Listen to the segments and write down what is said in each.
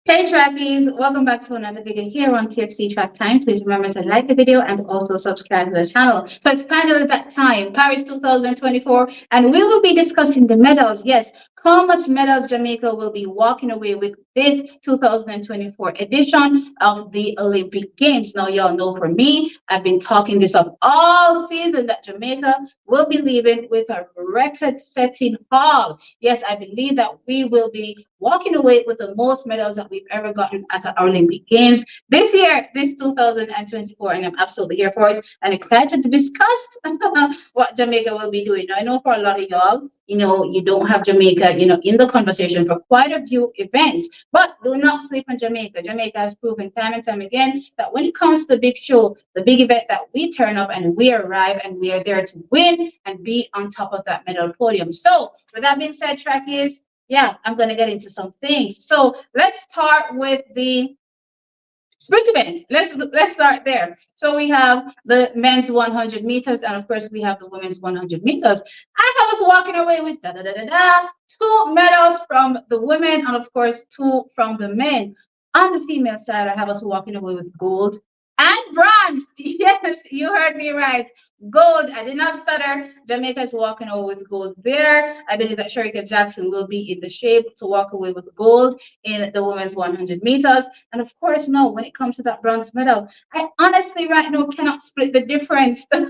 Hey trackies, welcome back to another video here on TFC Track Time. Please remember to like the video and also subscribe to the channel. So it's finally that time, Paris 2024, and we will be discussing the medals. Yes, how much medals Jamaica will be walking away with this 2024 edition of the Olympic Games. Now, y'all know for me, I've been talking this up all season that Jamaica will be leaving with a record-setting haul. Yes, I believe that we will be walking away with the most medals that we've ever gotten at our Olympic Games this year, this 2024, and I'm absolutely here for it and excited to discuss what Jamaica will be doing. Now, I know for a lot of y'all, you don't have Jamaica, in the conversation for quite a few events, but do not sleep on Jamaica. Jamaica has proven time and time again that when it comes to the big show, the big event, that we turn up and we arrive and we are there to win and be on top of that medal podium. So, with that being said, trackies, yeah, I'm going to get into some things. So let's start with the sprint events. Let's start there. So we have the men's 100 meters, and of course we have the women's 100 meters. I have us walking away with two medals from the women, and of course two from the men. On the female side, I have us walking away with gold and bronze. Yes, you heard me right. Gold. I did not stutter. Jamaica is walking away with gold there. I believe that Sherika Jackson will be in the shape to walk away with gold in the women's 100 meters. And of course, no, when it comes to that bronze medal, I honestly right now cannot split the difference. So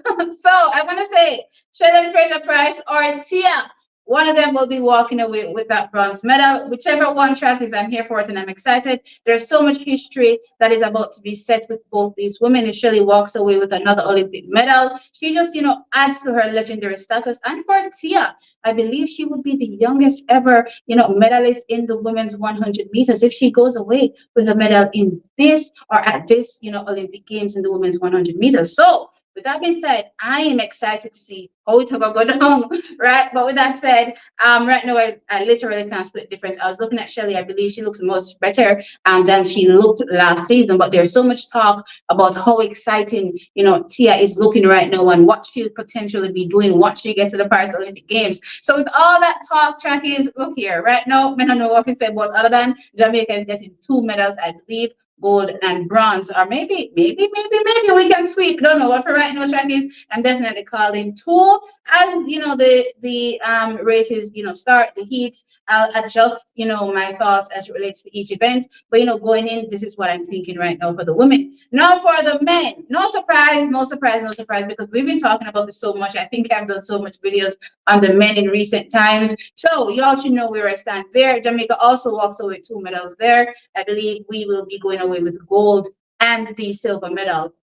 I want to say Shannon Fraser Price or Tia. One of them will be walking away with that bronze medal. Whichever one track is, I'm here for it and I'm excited. There's so much history that is about to be set with both these women. If Shirley walks away with another Olympic medal, she just, adds to her legendary status. And for Tia, I believe she would be the youngest ever, medalist in the women's 100 meters if she goes away with a medal in this or at this, Olympic Games in the women's 100 meters. So, with that being said, I am excited to see how it will go down, right? But with that said, right now I literally can't split the difference. I was looking at Shelly. I believe she looks much better than she looked last season. But there's so much talk about how exciting, Tia is looking right now and what she'll potentially be doing once she gets to the Paris Olympic Games. So with all that talk, trackies, look here, right now, I don't know what we said, but other than Jamaica is getting two medals, I believe, gold and bronze, or maybe we can sweep. Don't know. But for right now, trackies, I'm definitely calling two. As the races, start the heats, I'll adjust, my thoughts as it relates to each event. But going in, this is what I'm thinking right now for the women. Now for the men, no surprise, because we've been talking about this so much. I think I've done so much videos on the men in recent times. So y'all should know where I stand there. Jamaica also walks away with two medals there. I believe we will be going away with gold and the silver medal.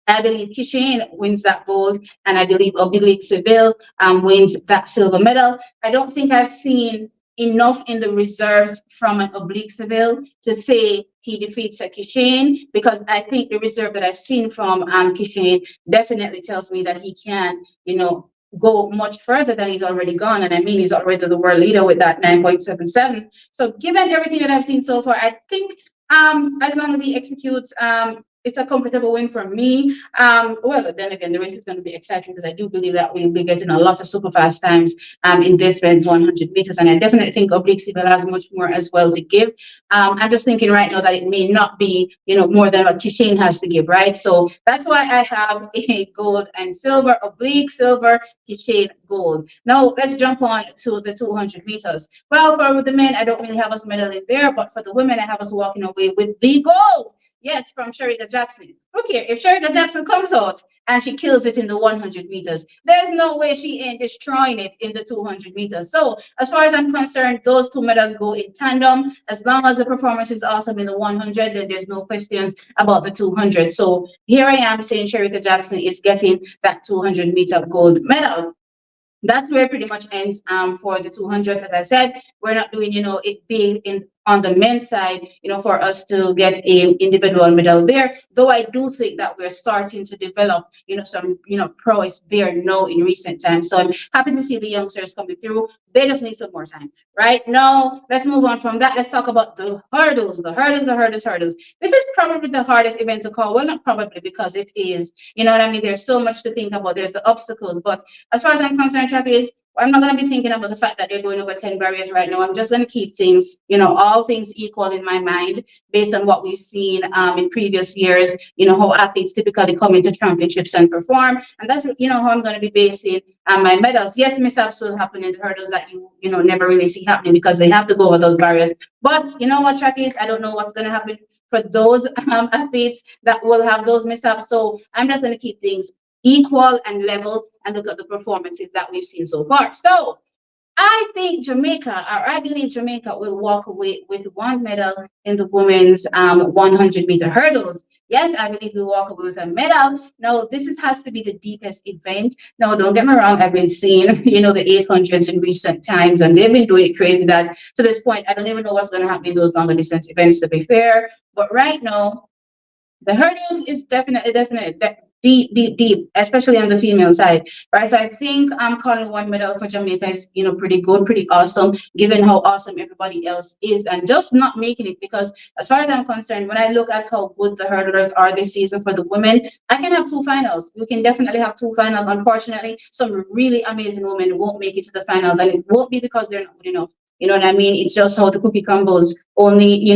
I believe Kishane wins that gold, and I believe Oblique Seville wins that silver medal. I don't think I've seen enough in the reserves from an Oblique Seville to say he defeats a Kishane, because I think the reserve that I've seen from Kishane definitely tells me that he can, go much further than he's already gone. And I mean, he's already the world leader with that 9.77. So given everything that I've seen so far, I think as long as he executes, it's a comfortable win for me. Well, then again, the race is going to be exciting because I do believe that we'll be getting a lot of super fast times in this men's 100 meters. And I definitely think Oblique Seville has much more as well to give. I'm just thinking right now that it may not be, more than what Kishane has to give, right? So that's why I have a gold and silver, Oblique silver, Kishane gold. Now let's jump on to the 200 meters. Well, for the men, I don't really have us medal in there, but for the women, I have us walking away with the gold. Yes, from Sherika Jackson. Look here, if Sherika Jackson comes out and she kills it in the 100 meters, there's no way she ain't destroying it in the 200 meters. So as far as I'm concerned, those two medals go in tandem. As long as the performance is awesome in the 100, then there's no questions about the 200. So here I am saying Sherika Jackson is getting that 200-meter gold medal. That's where it pretty much ends for the 200s. As I said, we're not doing, it big in on the men's side, for us to get a individual medal there. Though I do think that we're starting to develop, some, prowess there now in recent times. So I'm happy to see the youngsters coming through. They just need some more time, right? Now, let's move on from that. Let's talk about the hurdles, the hurdles. This is probably the hardest event to call. Well, not probably, because it is, you know what I mean? There's so much to think about. There's the obstacles. But as far as I'm concerned, track is, I'm not going to be thinking about the fact that they're going over 10 barriers right now. I'm just going to keep things, all things equal in my mind based on what we've seen in previous years, how athletes typically come into championships and perform. And that's, how I'm going to be basing my medals. Yes, mishaps will happen in the hurdles that never really see happening because they have to go over those barriers. But you know what, trackies? I don't know what's going to happen for those athletes that will have those mishaps. So I'm just going to keep things equal and level and look at the performances that we've seen so far. So I think Jamaica, or I believe Jamaica will walk away with one medal in the women's 100-meter hurdles. Yes, I believe we'll walk away with a medal. Now, has to be the deepest event. Now, don't get me wrong, I've been seeing, the 800s in recent times, and they've been doing it crazy that to this point, I don't even know what's going to happen in those longer distance events, to be fair. But right now, the hurdles is definitely deep, deep, deep, especially on the female side, right? So I think I'm calling one medal for Jamaica is, pretty good, pretty awesome, given how awesome everybody else is, and just not making it. Because as far as I'm concerned, when I look at how good the hurdlers are this season for the women, I can have two finals. We can definitely have two finals. Unfortunately, some really amazing women won't make it to the finals, and it won't be because they're not good enough. You know what I mean? It's just how the cookie crumbles. Only, 8,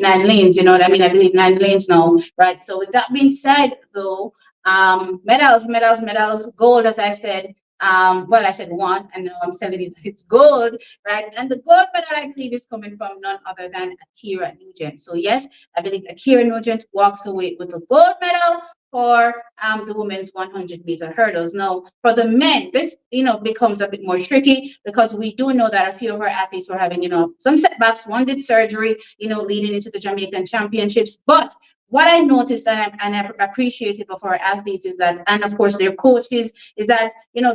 9 lanes. You know what I mean? I believe 9 lanes now, right? So with that being said, though, medals, gold, as I said. Well, I said one, and now I'm telling you it's gold, right? And the gold medal, I believe, is coming from none other than Akira Nugent. So yes, I believe Akira Nugent walks away with the gold medal for the women's 100-meter hurdles. Now, for the men, this becomes a bit more tricky because we do know that a few of our athletes were having some setbacks. One did surgery, leading into the Jamaican championships. But what I noticed and I'm appreciative of our athletes is that, and of course their coaches, is that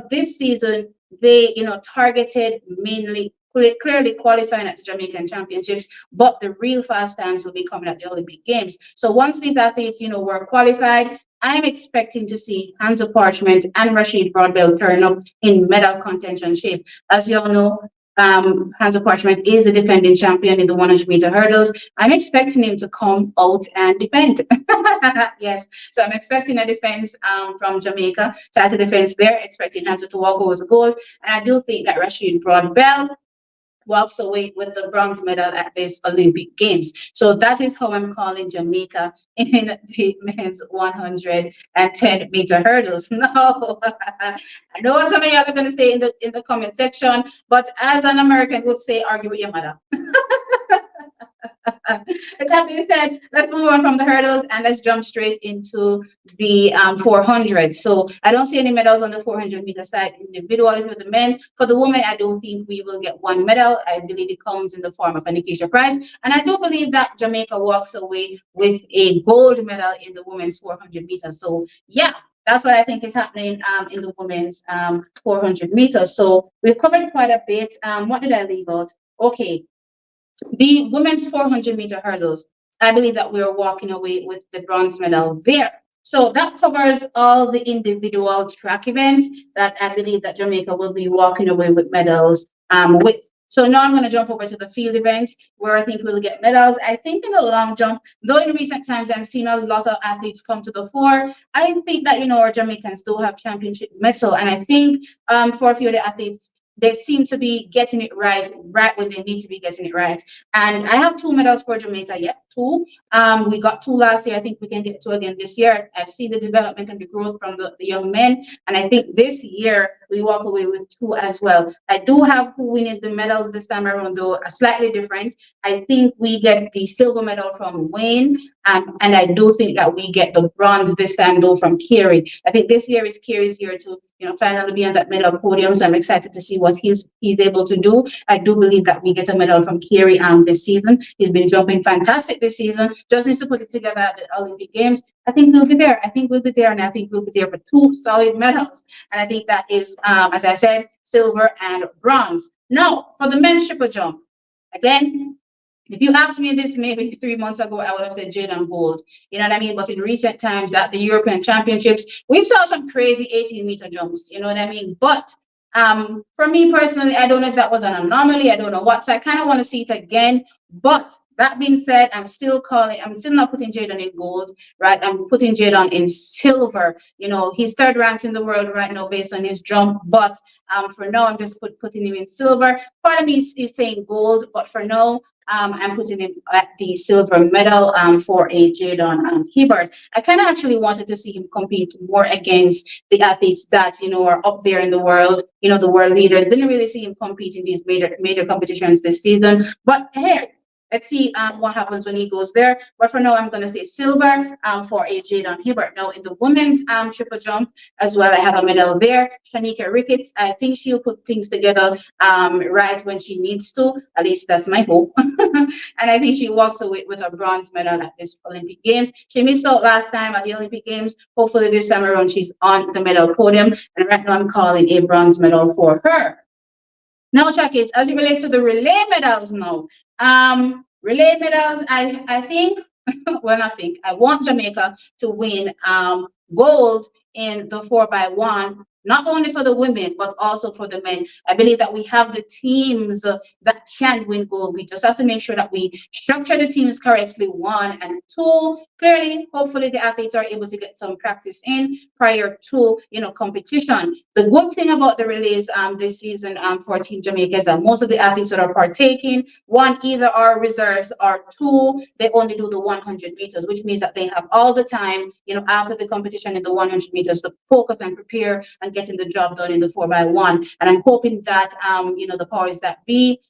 this season they targeted mainly clearly qualifying at the Jamaican Championships, but the real fast times will be coming at the Olympic Games. So once these athletes, were qualified, I'm expecting to see Hansa Parchment and Rashid Broadbell turn up in medal contention shape. As you all know, Hansa Parchment is the defending champion in the 100-meter hurdles. I'm expecting him to come out and defend. Yes, so I'm expecting a defense from Jamaica, title defense. They're expecting Hansa to walk over the gold, and I do think that Rashid Broadbell walks away with the bronze medal at this Olympic Games. So that is how I'm calling Jamaica in the men's 110-meter hurdles. No, I know what some of you are going to say in the comment section, but as an American would say, argue with your mother. With that being said, let's move on from the hurdles and let's jump straight into the 400. So I don't see any medals on the 400-meter side individually for the men. For the women, I don't think we will get one medal. I believe it comes in the form of an Acacia Prize. And I do believe that Jamaica walks away with a gold medal in the women's 400 meters. So yeah, that's what I think is happening in the women's 400 meters. So we've covered quite a bit. What did I leave out? Okay. The women's 400-meter hurdles, I believe that we are walking away with the bronze medal there. So that covers all the individual track events that I believe that Jamaica will be walking away with medals with. So now I'm going to jump over to the field events where I think we'll get medals. I think in the long jump, though in recent times I've seen a lot of athletes come to the fore, I think that, our Jamaicans do have championship metal. And I think for a few of the athletes, they seem to be getting it right when they need to be getting it right. And I have 2 medals for Jamaica. Yep, 2. We got 2 last year. I think we can get 2 again this year. I've seen the development and the growth from the young men. And I think this year we walk away with 2 as well. I do have who winning the medals this time around, though, slightly different. I think we get the silver medal from Wayne. And I do think that we get the bronze this time, though, from Kerry. I think this year is Kerry's year to, finally be on that medal podium. So I'm excited to see what he's able to do. I do believe that we get a medal from Kerry this season. He's been jumping fantastic this season. Just needs to put it together at the Olympic Games. I think we'll be there. And I think we'll be there for 2 solid medals. And I think that is, as I said, silver and bronze. Now, for the men's triple jump, again, if you asked me this maybe 3 months ago, I would have said jade and gold. You know what I mean? But in recent times at the European Championships, we've saw some crazy 18-meter jumps. You know what I mean? But for me personally, I don't know if that was an anomaly. I don't know what. So I kind of want to see it again. But that being said, I'm still not putting Jadon in gold, right? I'm putting Jadon in silver. He's third ranked in the world right now based on his jump, but for now, I'm just putting him in silver. Part of me is saying gold, but for now, I'm putting him at the silver medal for a Jadon Hibbert. I kind of actually wanted to see him compete more against the athletes that are up there in the world. The world leaders. Didn't really see him compete in these major competitions this season. But hey, let's see what happens when he goes there. But for now, I'm going to say silver for a Jadon Hibbert. Now, in the women's triple jump as well, I have a medal there. Shanika Ricketts, I think she'll put things together right when she needs to. At least that's my hope. And I think she walks away with a bronze medal at this Olympic Games. She missed out last time at the Olympic Games. Hopefully this time around, she's on the medal podium. And right now, I'm calling a bronze medal for her. Now, Chucky, as it relates to the relay medals now, relay medals, I think, well, I think, I want Jamaica to win gold in the 4x1, not only for the women, but also for the men. I believe that we have the teams that can win gold. We just have to make sure that we structure the teams correctly, one, and two, clearly, hopefully the athletes are able to get some practice in prior to, competition. The good thing about the relays this season for Team Jamaica is that most of the athletes that are partaking, one, either are reserves, or two, they only do the 100 meters, which means that they have all the time, after the competition in the 100 meters to focus and prepare and getting the job done in the 4x1. And I'm hoping that, the powers that be,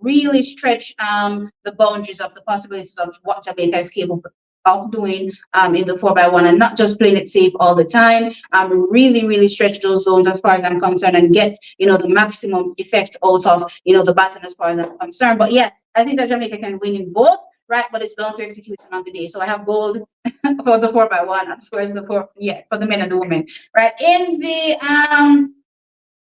really stretch the boundaries of the possibilities of what Jamaica is capable of doing in the 4x1 and not just playing it safe all the time. Really, really stretch those zones as far as I'm concerned and get, the maximum effect out of, the baton as far as I'm concerned. But yeah, I think that Jamaica can win in both, right? But it's down to execution on the day. So I have gold for the 4x1 as far as for the men and the women, right? In the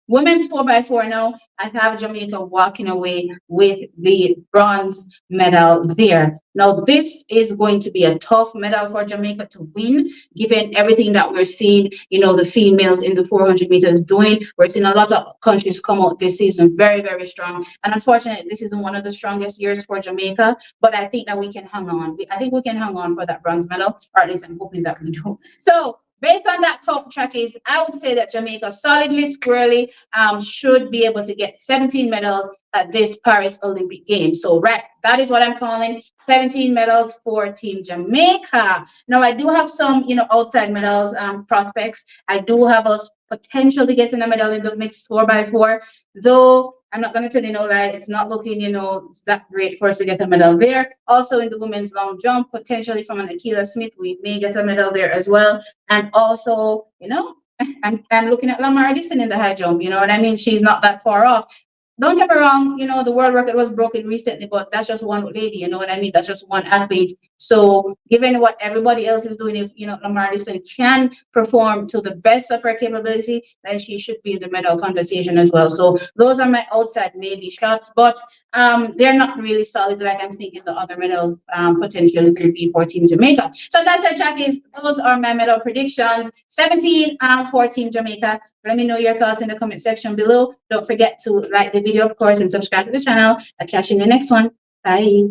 women's 4x4 now, I have Jamaica walking away with the bronze medal there. Now, this is going to be a tough medal for Jamaica to win, given everything that we're seeing, the females in the 400 meters doing. We're seeing a lot of countries come out this season very, very strong. And unfortunately, this isn't one of the strongest years for Jamaica, but I think that we can hang on. I think we can hang on for that bronze medal, or at least I'm hoping that we do. So, based on that top track I would say that Jamaica solidly, squarely should be able to get 17 medals at this Paris Olympic Games. So, right, that is what I'm calling 17 medals for Team Jamaica. Now, I do have some, outside medals prospects. I do have us potentially getting a medal in the mixed 4x4, though I'm not going to tell you no lie, it's not looking, it's that great for us to get a medal there. Also in the women's long jump, potentially from an Akila Smith, we may get a medal there as well. And also, I'm looking at Lamar Dixon in the high jump, you know what I mean? She's not that far off. Don't get me wrong, the world record was broken recently, but that's just one lady, you know what I mean? That's just one athlete. So given what everybody else is doing, if, Lamar Dixon can perform to the best of her capability, then she should be in the medal conversation as well. So those are my outside maybe shots, but they're not really solid like I'm thinking the other medals potentially could be for Team Jamaica. So that's it, Jackie. Those are my medal predictions. 17 for Team Jamaica. Let me know your thoughts in the comment section below. Don't forget to like the video, of course, and subscribe to the channel. I'll catch you in the next one. Bye.